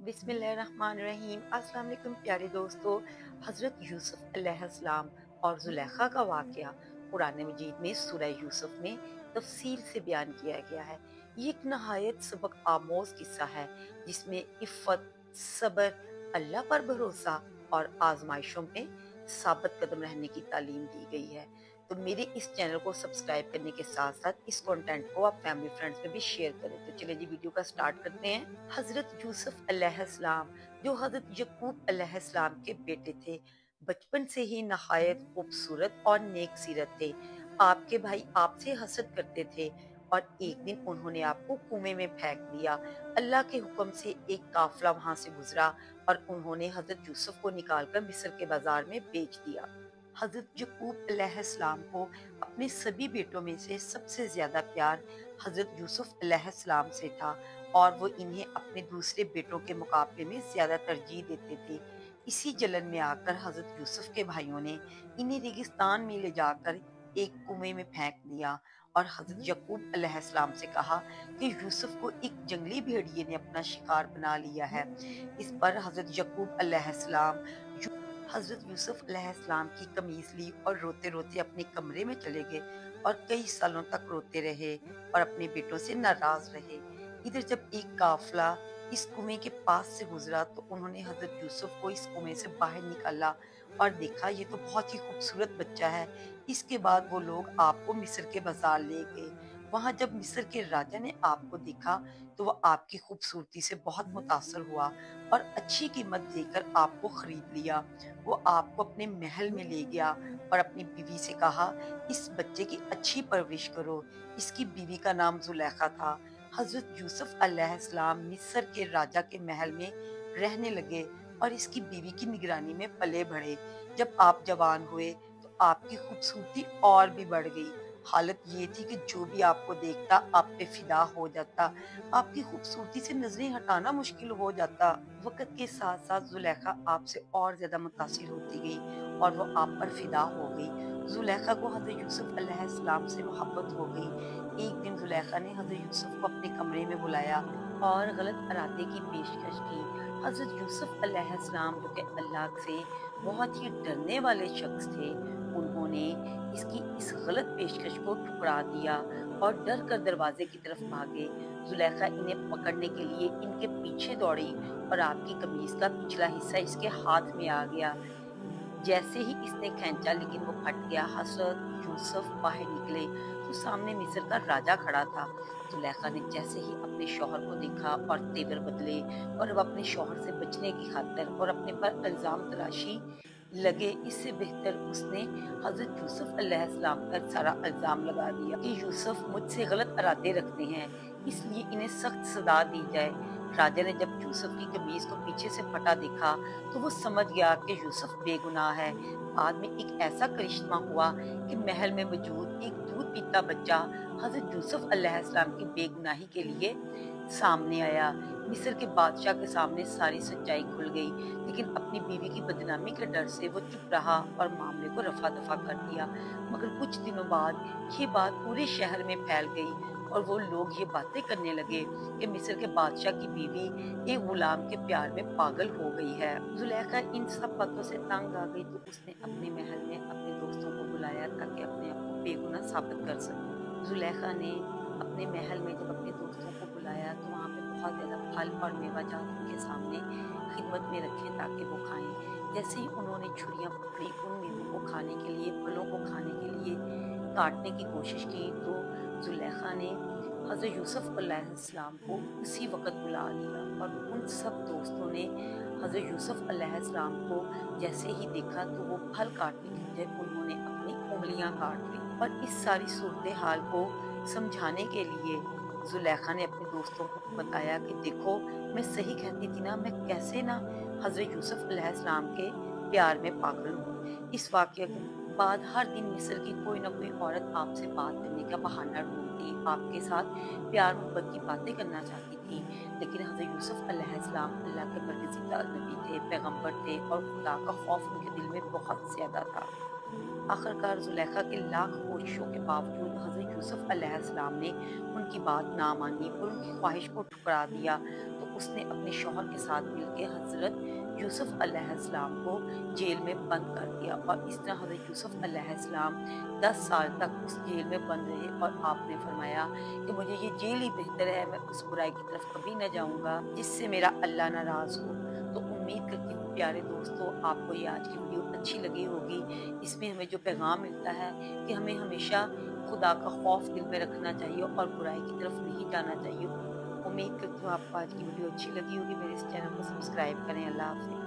बिस्मिल्लाहिर्रहमानिर्रहीम। अस्सलाम वालेकुम प्यारे दोस्तों। हज़रत यूसुफ अलैहिस्सलाम और जुलेखा का वाक़या कुरान मजीद में सूरह यूसुफ में तफसील से बयान किया गया है। ये एक नहायत सबक आमोज़ किस्सा है जिसमें इफ़्फ़त, सब्र, अल्लाह पर भरोसा और आज़माइशों में साबित कदम रहने की तालीम दी गई है। तो मेरे इस चैनल को सब्सक्राइब करने के साथ-साथ इस कंटेंट को आप फैमिली फ्रेंड्स में भी शेयर करें। तो चलिए जी वीडियो का स्टार्ट करते हैं। हज़रत यूसुफ अलैहिस्सलाम जो हज़रत यकूब अलैहिस्सलाम के बेटे थे, बचपन से ही नहायत खूबसूरत और नेक सीरत थे। आपके भाई आपसे हसद करते थे और एक दिन उन्होंने आपको कुएं में फेंक दिया। अल्लाह के हुक्म से एक काफिला वहां से गुजरा और उन्होंने हज़रत यूसुफ को निकालकर मिस्र के बाजार में बेच दिया। हज़रत यकूब अलैहिस्सलाम को अपने सभी बेटों में से सबसे ज्यादा प्यार हज़रत यूसुफ अलैहिस्सलाम से था और वो इन्हें अपने दूसरे बेटों के मुकाबले में ज्यादा तरजीह देते थे। इसी जलन में आकर हज़रत यूसुफ के भाइयों ने इन्हें रेगिस्तान में ले जाकर एक कुएं में फेंक दिया और हज़रत यकूब अलैहिस्सलाम से कहा कि यूसुफ को एक जंगली भेड़िए ने अपना शिकार बना लिया है। इस पर हज़रत यकूब अलैहिस्सलाम हज़रत यूसुफ अलैहिस्सलाम की कमीज ली और रोते रोते अपने कमरे में चले गए और कई सालों तक रोते रहे और अपने बेटों से नाराज रहे। इधर जब एक काफिला इस कुएं के पास से गुजरा तो उन्होंने हज़रत यूसुफ को इस कुएं से बाहर निकाला और देखा ये तो बहुत ही खूबसूरत बच्चा है। इसके बाद वो लोग आपको मिस्र के बाजार ले गए। वहां जब मिस्र के राजा ने आपको देखा तो वो आपकी खूबसूरती से बहुत मुतासर हुआ और अच्छी कीमत देकर आपको खरीद लिया। वो आपको अपने महल में ले गया और अपनी बीवी से कहा, इस बच्चे की अच्छी परवरिश करो। इसकी बीवी का नाम जुलेखा था। हज़रत यूसुफ अलैहिस्सलाम मिस्र के राजा के महल में रहने लगे और इसकी बीवी की निगरानी में पले बढ़े। जब आप जवान हुए तो आपकी खूबसूरती और भी बढ़ गई। हालत ये थी कि जो भी आपको देखता आप पे फिदा हो जाता। आपकी खूबसूरती से नजरें हटाना मुश्किल हो जाता। वक्त के साथ साथ जुलेखा आपसे और ज्यादा मुतासिर होती गई और वो आप पर फिदा हो गई। जुलेखा को हज़रत यूसुफ अलैहिस्सलाम से मोहब्बत हो गई। एक दिन जुलेखा ने हज़रत यूसुफ को अपने कमरे में बुलाया और गलत इरादे की पेशकश की। हज़रत यूसुफ अलैहिस्सलाम जो कि अल्लाह से बहुत ही डरने वाले शख्स थे, उन्होंने इसकी इस गलत पेशकश को ठुकरा दिया और डर कर दरवाजे की तरफ भागे। जुलेखा इन्हें पकड़ने के लिए इनके पीछे दौड़ी और आपकी कमीज का पिछला हिस्सा इसके हाथ में आ गया। जैसे ही इसने खींचा लेकिन वो फट गया। हज़रत यूसुफ बाहर निकले तो सामने मिस्र का राजा खड़ा था। जुलेखा ने जैसे ही अपने शौहर को देखा और तेवर बदले और अब अपने शौहर से बचने की खातिर और अपने पर इल्जाम तराशी लगे, इससे बेहतर उसने हज़रत यूसुफ अलैहिस्सलाम पर सारा इल्जाम लगा दिया कि यूसुफ मुझसे गलत इरादे रखते हैं, इसलिए इन्हें सख्त सजा दी जाए। राजा ने जब यूसुफ की कमीज को पीछे से फटा देखा तो वो समझ गया कि यूसुफ बेगुनाह है। बाद में एक ऐसा करिश्मा हुआ कि महल में मौजूद एक दूध पीता बच्चा हज़रत यूसुफ अलैहिस्सलाम की बेगुनाही के लिए सामने आया। मिस्र के बादशाह के सामने सारी सच्चाई खुल गई, लेकिन अपनी बीवी की बदनामी के डर से वो चुप रहा और मामले को रफा दफा कर दिया। मगर कुछ दिनों बाद ये बात पूरे शहर में फैल गई और वो लोग ये बातें करने लगे कि मिस्र के बादशाह की बीवी एक गुलाम के प्यार में पागल हो गई है। जुलेखा इन सब बातों से तंग आ गई तो उसने अपने महल में अपने दोस्तों को बुलाया ताकि अपने आप को बेगुनाह साबित कर सके। जुलेखा ने अपने महल में जब अपने दोस्तों को बुलाया तो वहाँ पे बहुत ज्यादा फल और मेवा जात उनके सामने खिदमत में रखे ताकि वो खाएं। जैसे ही उन्होंने छुरियां पकड़ी उन मेवों को खाने के लिए, फलों को खाने के लिए काटने की कोशिश की तो जुलेखा ने हज़रत यूसुफ अलैहिस्सलाम को उसी वक़्त बुला लिया और उन सब दोस्तों ने हज़रत यूसुफ अलैहिस्सलाम को जैसे ही देखा तो वो फल काटने की बजाय उन्होंने अपनी उंगलियां काट ली। और इस सारी सूरत हाल को समझाने के लिए जुलेखा ने अपने दोस्तों को बताया कि देखो, मैं सही कहती थी ना, मैं कैसे ना हज़रत यूसुफ अलैहिस्सलाम के प्यार में पागल हूँ। इस वाक़ये के बाद हर दिन मिस्र की कोई ना कोई औरत आपसे बात करने का बहाना ढूंढती, आपके साथ प्यार मोहब्बत की बातें करना चाहती थी। लेकिन हज़रत यूसुफ अलैहिस्सलाम अल्लाह के बरगज़ीदा नबी थे, पैगंबर थे और खुदा का खौफ उनके दिल में बहुत ज़्यादा था। आखिरकार जुलेखा के लाख कोशिशों के बावजूद हज़रत यूसुफ अलैहिस्सलाम ने उनकी बात ना मानी और उनकी ख्वाहिश को ठुकरा दिया। तो उसने अपने शौहर के साथ मिलकर हज़रत यूसुफ अलैहिस्सलाम को जेल में बंद कर दिया और इस तरह हज़रत यूसुफ अलैहिस्सलाम 10 साल तक उस जेल में बंद रहे। और आपने फरमाया कि मुझे ये जेल ही बेहतर है, मैं उस बुराई की तरफ कभी न जाऊँगा जिससे मेरा अल्लाह नाराज़ हो। तो उम्मीद करती हूँ प्यारे दोस्तों, आपको ये आज की वीडियो अच्छी लगी होगी। इसमें हमें जो पैगाम मिलता है कि हमें हमेशा खुदा का खौफ दिल में रखना चाहिए और बुराई की तरफ नहीं जाना चाहिए। उम्मीद करती हूँ आपको आज की वीडियो अच्छी लगी होगी। मेरे इस चैनल को सब्सक्राइब करें। अल्लाह हाफ़िज़।